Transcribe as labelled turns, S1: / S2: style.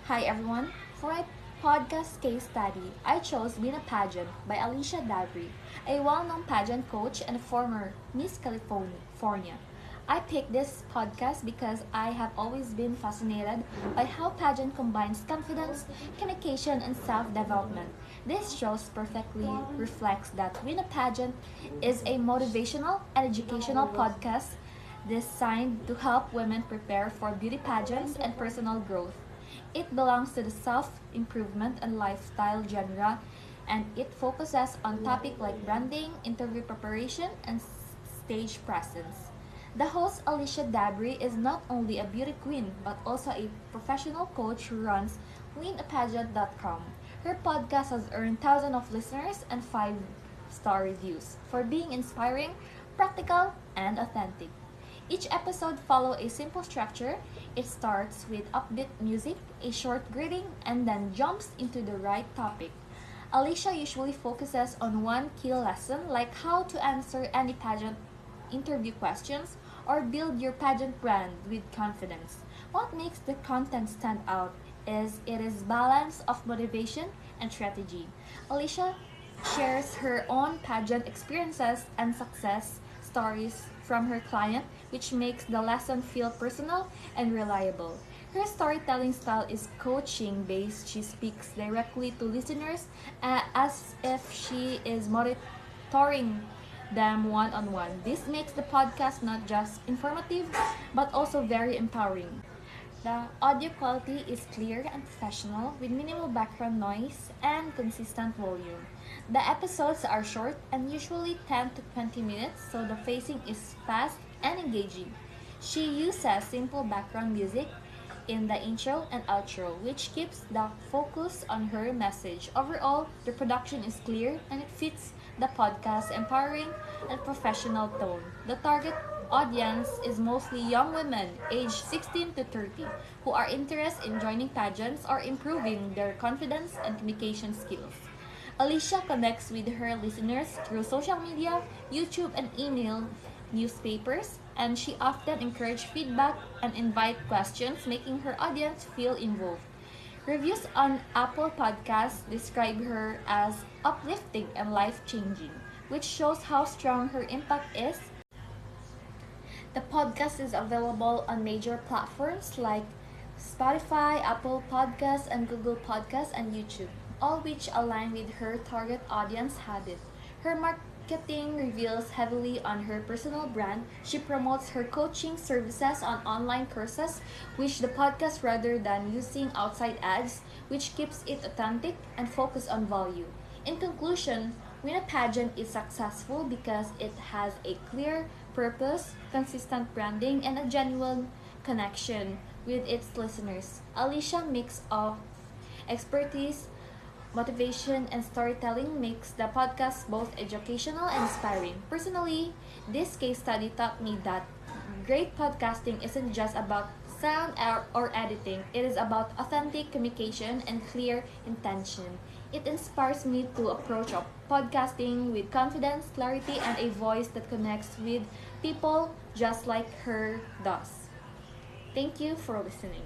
S1: Hi everyone. For my podcast case study, I chose Being a Pageant by Alycia Darby, a well-known pageant coach and former Miss California. I picked this podcast because I have always been fascinated by how pageant combines confidence, communication, and self-development. This show perfectly reflects that Win a Pageant is a motivational and educational podcast designed to help women prepare for beauty pageants and personal growth. It belongs to the self-improvement and lifestyle genre, and it focuses on topics like branding, interview preparation, and stage presence. The host Alycia Dabry is not only a beauty queen but also a professional coach who runs winapageant.com. Her podcast has earned thousands of listeners and five-star reviews for being inspiring, practical, and authentic. Each episode follows a simple structure. It starts with upbeat music, a short greeting, and then jumps into the right topic. Alicia usually focuses on one key lesson like how to answer any pageant interview questions or build your pageant brand with confidence. What makes the content stand out is it is balance of motivation and strategy. Alicia shares her own pageant experiences and success stories from her client, which makes the lesson feel personal and reliable. Her storytelling style is coaching based. She speaks directly to listeners as if she is monitoring them one on one. This makes the podcast not just informative but also very empowering. The audio quality is clear and professional with minimal background noise and consistent volume. The episodes are short and usually 10 to 20 minutes, so the pacing is fast and engaging. She uses simple background music in the intro and outro, which keeps the focus on her message. Overall, the production is clear and it fits the podcast's empowering and professional tone. The target audience is mostly young women aged 16 to 30 who are interested in joining pageants or improving their confidence and communication skills. Alicia connects with her listeners through social media, YouTube, and email newspapers, and she often encourages feedback and invite questions, making her audience feel involved. Reviews on Apple Podcasts describe her as uplifting and life-changing, which shows how strong her impact is. The podcast is available on major platforms like Spotify, Apple Podcasts, and Google Podcasts and YouTube, all which align with her target audience habit. Her marketing reveals heavily on her personal brand. She promotes her coaching services on online courses, which the podcast rather than using outside ads, which keeps it authentic and focused on value. In conclusion, Win a Pageant is successful because it has a clear purpose, consistent branding, and a genuine connection with its listeners. Alicia mix of expertise, motivation, and storytelling makes the podcast both educational and inspiring. Personally, this case study taught me that great podcasting isn't just about sound or editing, it is about authentic communication and clear intention. It inspires me to approach podcasting with confidence, clarity, and a voice that connects with people just like her does. Thank you for listening.